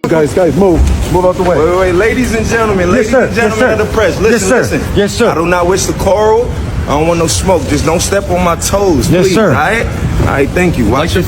Guys, move out the way. Wait, ladies and gentlemen, Yes, sir. Yes, sir. of the press, listen, Yes, sir. listen. Yes, sir. I do not wish to quarrel. I don't want no smoke. Just don't step on my toes, Yes, please. sir. All right, thank you. Watch your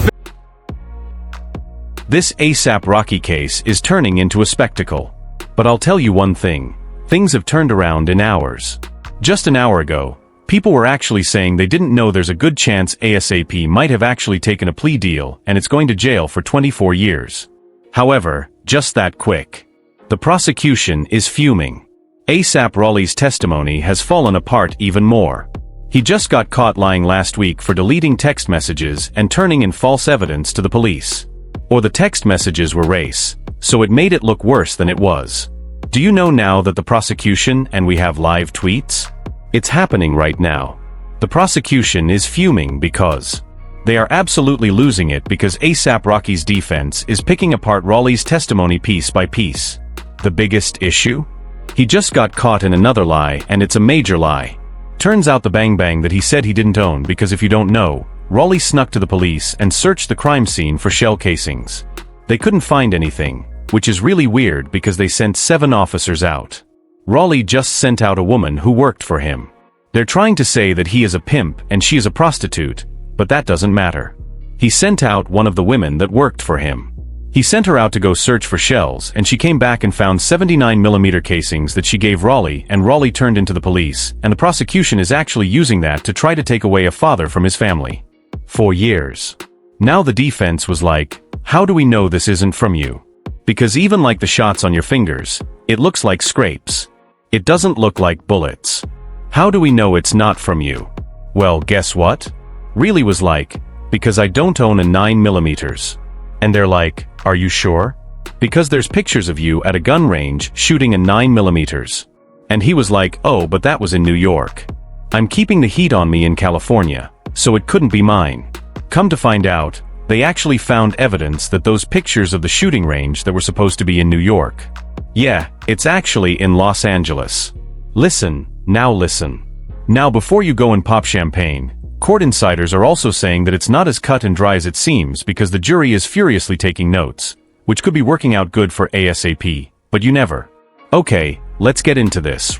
This ASAP Rocky case is turning into a spectacle. But I'll tell you one thing. Things have turned around in hours. Just an hour ago, people were actually saying they didn't know there's a good chance ASAP might have actually taken a plea deal and it's going to jail for 24 years. However, just that quick. The prosecution is fuming. ASAP Rocky's testimony has fallen apart even more. He just got caught lying last week for deleting text messages and turning in false evidence to the police. Or the text messages were race, so it made it look worse than it was. Do you know now that the prosecution and we have live tweets? It's happening right now. The prosecution is fuming because they are absolutely losing it because ASAP Rocky's defense is picking apart Rocky's testimony piece by piece. The biggest issue? He just got caught in another lie and it's a major lie. Turns out the bang that he said he didn't own because if you don't know, Rocky snuck to the police and searched the crime scene for shell casings. They couldn't find anything, which is really weird because they sent 7 officers out. Rocky just sent out a woman who worked for him. They're trying to say that he is a pimp and she is a prostitute, but that doesn't matter. He sent out one of the women that worked for him. He sent her out to go search for shells and she came back and found 79mm casings that she gave Rocky and Rocky turned into the police, and the prosecution is actually using that to try to take away a father from his family. For years. Now the defense was like, how do we know this isn't from you? Because even like the shots on your fingers, it looks like scrapes. It doesn't look like bullets. How do we know it's not from you? Well, guess what? Really was like, because I don't own a 9mm. And they're like, are you sure? Because there's pictures of you at a gun range shooting a 9mm. And he was like, oh, but that was in New York. I'm keeping the heat on me in California, so it couldn't be mine. Come to find out, they actually found evidence that those pictures of the shooting range that were supposed to be in New York. Yeah, it's actually in Los Angeles. Listen, now listen. Now before you go and pop champagne, court insiders are also saying that it's not as cut and dry as it seems because the jury is furiously taking notes, which could be working out good for ASAP, but you never. Okay, let's get into this.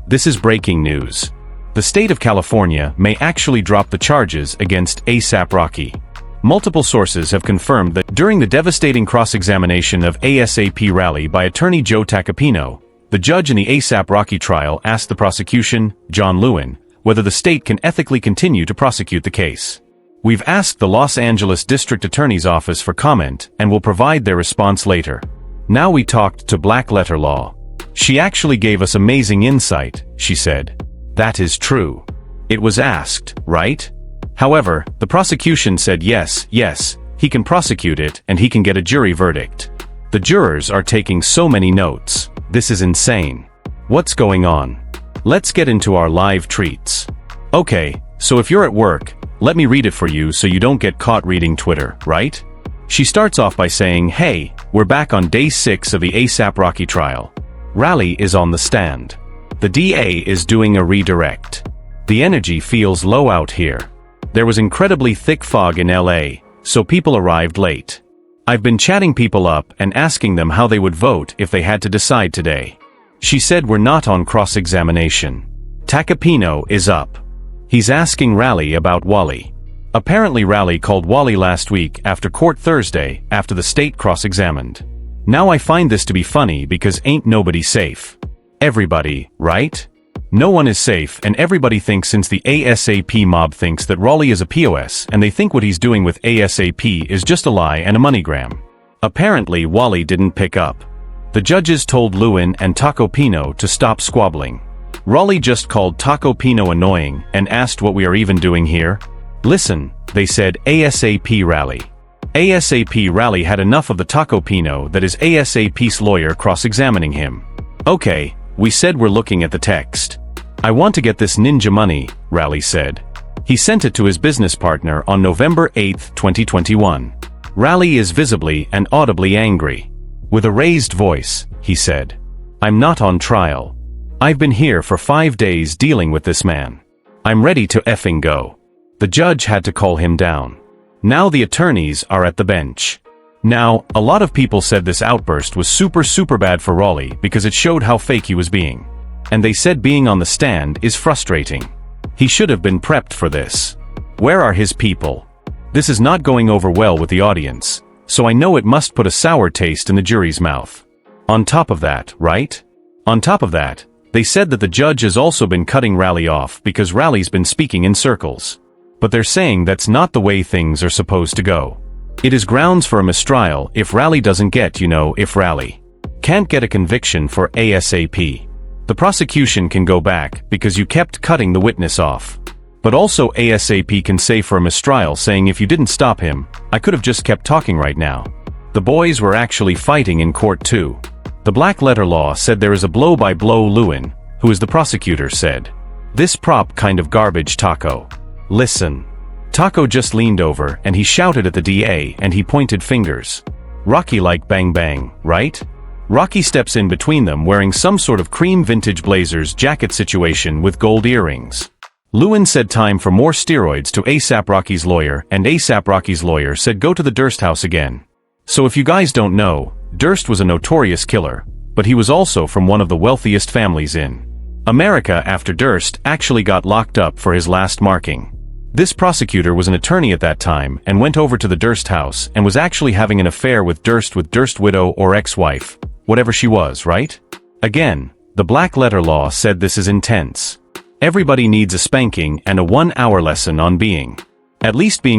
This is breaking news. The state of California may actually drop the charges against ASAP Rocky. Multiple sources have confirmed that during the devastating cross-examination of ASAP Rally by attorney Joe Tacopino, the judge in the ASAP Rocky trial asked the prosecution, John Lewin, whether the state can ethically continue to prosecute the case. We've asked the Los Angeles District Attorney's Office for comment and will provide their response later. Now we talked to Black Letter Law. She actually gave us amazing insight, she said. That is true. It was asked, right? However, the prosecution said yes, he can prosecute it and he can get a jury verdict. The jurors are taking so many notes. This is insane. What's going on? Let's get into our live treats. Okay, so if you're at work, let me read it for you so you don't get caught reading Twitter, right? She starts off by saying, hey, we're back on day 6 of the ASAP Rocky trial. Rally is on the stand. The DA is doing a redirect. The energy feels low out here. There was incredibly thick fog in LA, so people arrived late. I've been chatting people up and asking them how they would vote if they had to decide today. She said we're not on cross-examination. Tacopino is up. He's asking Rally about Wally. Apparently Rally called Wally last week after court Thursday after the state cross-examined. Now I find this to be funny because ain't nobody safe. Everybody, right? No one is safe and everybody thinks since the ASAP mob thinks that Raleigh is a POS and they think what he's doing with ASAP is just a lie and a moneygram. Apparently Wally didn't pick up. The judges told Lewin and Tacopino to stop squabbling. Raleigh just called Tacopino annoying and asked what we are even doing here. Listen, they said ASAP Rally. ASAP Rally had enough of the Tacopino that is ASAP's lawyer cross-examining him. Okay. We said we're looking at the text. I want to get this ninja money, Rally said. He sent it to his business partner on November 8, 2021. Rally is visibly and audibly angry. With a raised voice, he said, I'm not on trial. I've been here for 5 days dealing with this man. I'm ready to effing go. The judge had to call him down. Now the attorneys are at the bench. Now, a lot of people said this outburst was super bad for Raleigh because it showed how fake he was being. And they said being on the stand is frustrating. He should have been prepped for this. Where are his people? This is not going over well with the audience, so I know it must put a sour taste in the jury's mouth. On top of that, right? On top of that, they said that the judge has also been cutting Raleigh off because Raleigh's been speaking in circles. But they're saying that's not the way things are supposed to go. It is grounds for a mistrial if Raleigh doesn't get, if Raleigh can't get a conviction for ASAP. The prosecution can go back because you kept cutting the witness off. But also ASAP can say for a mistrial saying if you didn't stop him, I could have just kept talking right now. The boys were actually fighting in court too. The black letter law said there is a blow-by-blow Lewin, who is the prosecutor, said. This prop kind of garbage, Taco. Listen. Taco just leaned over and he shouted at the DA and he pointed fingers. Rocky like bang bang, right? Rocky steps in between them wearing some sort of cream vintage blazers jacket situation with gold earrings. Lewin said time for more steroids to ASAP Rocky's lawyer, and ASAP Rocky's lawyer said go to the Durst house again. So if you guys don't know, Durst was a notorious killer, but he was also from one of the wealthiest families in America after Durst actually got locked up for his last marking. This prosecutor was an attorney at that time and went over to the Durst house and was actually having an affair with Durst widow or ex-wife, whatever she was, right? Again, the black letter law said this is intense. Everybody needs a spanking and a 1-hour lesson on being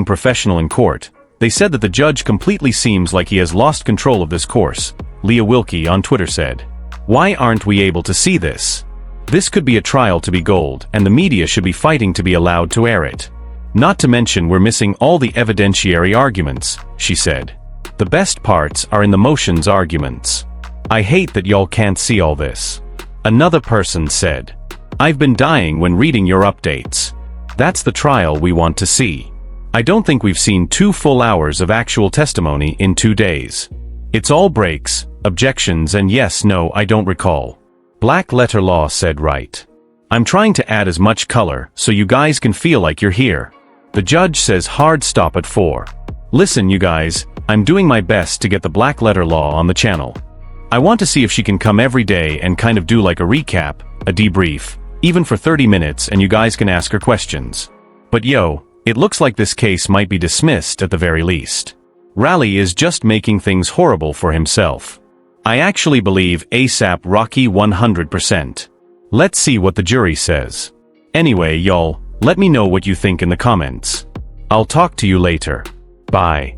professional in court. They said that the judge completely seems like he has lost control of this course, Leah Wilkie on Twitter said. Why aren't we able to see this? This could be a trial to be gold and the media should be fighting to be allowed to air it. Not to mention we're missing all the evidentiary arguments, she said. The best parts are in the motions arguments. I hate that y'all can't see all this. Another person said. I've been dying when reading your updates. That's the trial we want to see. I don't think we've seen 2 full hours of actual testimony in 2 days. It's all breaks, objections and yes, no, I don't recall. Black letter law said right. I'm trying to add as much color so you guys can feel like you're here. The judge says hard stop at 4. Listen you guys, I'm doing my best to get the black letter law on the channel. I want to see if she can come every day and kind of do like a recap, a debrief, even for 30 minutes and you guys can ask her questions. But yo, it looks like this case might be dismissed at the very least. Raleigh is just making things horrible for himself. I actually believe ASAP Rocky 100%. Let's see what the jury says. Anyway, y'all, let me know what you think in the comments. I'll talk to you later. Bye.